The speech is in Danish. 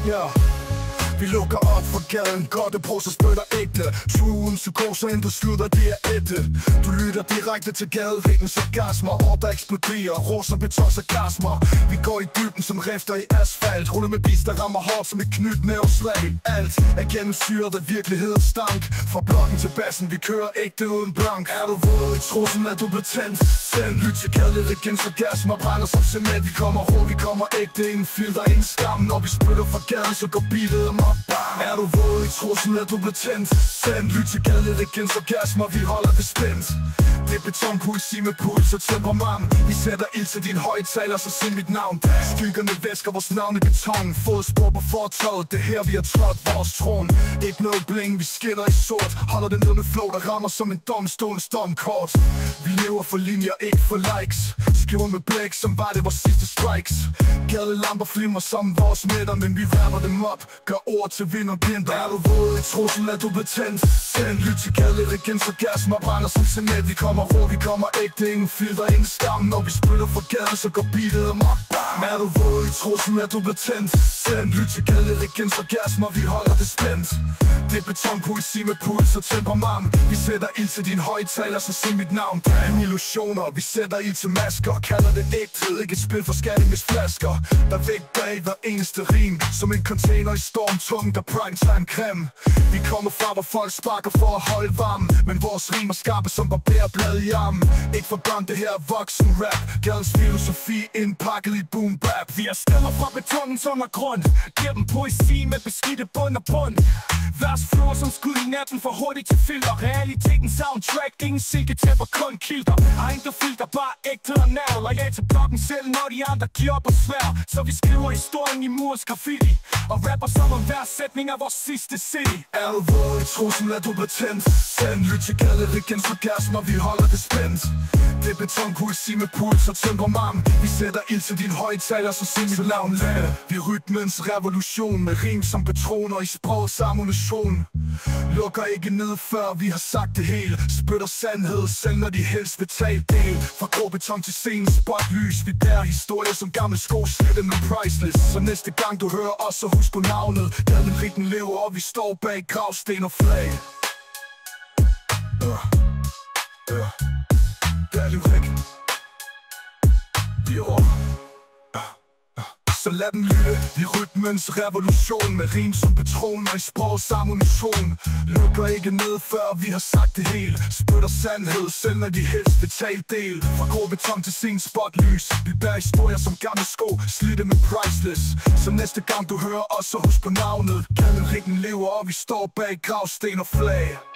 Ja, vi lukker op for gaden, godt på så spytter ægte. Truen, psykoser, intet slutter, det er ægte. Du lytter direkte til gadevingens orgasmer. Op der eksploderer, roser, beton, sarkasmer. Vi går i dybden som rifter i asfalt. Ruller med bis, der rammer hårdt som et knytnæveslag. Alt er gennemsyret af virkelighedens stank. Fra blokken til bassen, vi kører ægte uden blank. Er du våd i trussen, er du betændt? Send lyt til gadevingens orgasmer. Brænder som cement, vi kommer hårdt, vi kommer ægte. Ingen filter, ingen skam. Når vi spytter fra gaden, så går beatet amok. Er du våd i trussen, er du betændt? Send lyt til gadevingens orgasmer, vi holder det spændt. Det er betonpoesi med puls og temperament. Vi sætter ild til din højtaler, så sig mit navn. Skyggerne væsker vores navn i beton. Fodspor på fortovet, det her vi har trådt vores tron. Ikke noget bling, vi skinner i sort. Holder det ned med flow, der rammer som en domstolens domkort. Vi lever for linjer, ikke for likes. Skriver med blæk, som var det vores sidste strikes. Gadelamper flimmer som vores midter, men vi rapper dem op. Gør ord til vind og blinder. Er du våd i trussen, er du betændt? Send lyt til gadevingens orgasmer. Brænder som cement, vi kommer vi kommer ægte, ingen filter, ingen skam. Når vi spytter fra gaden, så går beatet amok. Er du våd i trussen, er du betændt? Send lyt til gadevingens orgasmer, vi holder det spændt. Det er betonpoesi med puls og temperament. Vi sætter ild til din højtaler, så sig mit navn. En illusioner, vi sætter ild til masker. Kalder det ægthed, ikke et spil for skattingesflasker. Der væk bag hver eneste rim, som en container i stormtung, der primetime creme. Vi kommer fra, hvor folk sparker for at holde varm, men vores rim er skarpe som barberblad i armen. Ikke for børn, det her er voksen rap. Gadens filosofi indpakket i boom bap. Vi er stemmer fra betonens undergrund. Giver dem poesi med beskidte bund og bund. Vers flyver som skud i natten, for hurtigt til filter. Realitetens soundtrack, ingen silketæpper, kun kilter. Har intet filter, bare ægte og nær. Loyal til blokken selv, når de andre giver op og svær. Så vi skriver historien i murs graffiti og rapper som om hver sætning er vores sidste city. Er du våd i trussen, er du betændt? Send lyt til gadevingens orgasmer, vi holder det spændt. Det er betonpoesi med puls og temperament. Vi sætter ild til din højtaler, så sig mit navn. Vi er rytmens revolution med rim som patroner i sprogets ammunition. Lukker ikke ned før vi har sagt det hele. Spytter sandhed selv når de helst vil tage del. Fra grå beton til scenen spotlys. Vi bærer historier som gamle sko, slet med priceless. Så næste gang du hører os, så husk på navnet. Gaden lever og vi står bag gravsten og flag. Gadevingens. Vi er over. Så lad den lytte, vi rytmens revolution. Med rim som patroner i sprogets ammunition. Lukker ikke ned før vi har sagt det hele. Spytter sandhed selv når de helst vil tage del. Fra grå beton til scenen spotlys. Vi bærer historier som gamle sko, slidte med priceless. Så næste gang du hører os, så husk på navnet. Gadevingens lever og vi står bag gravsten og flag.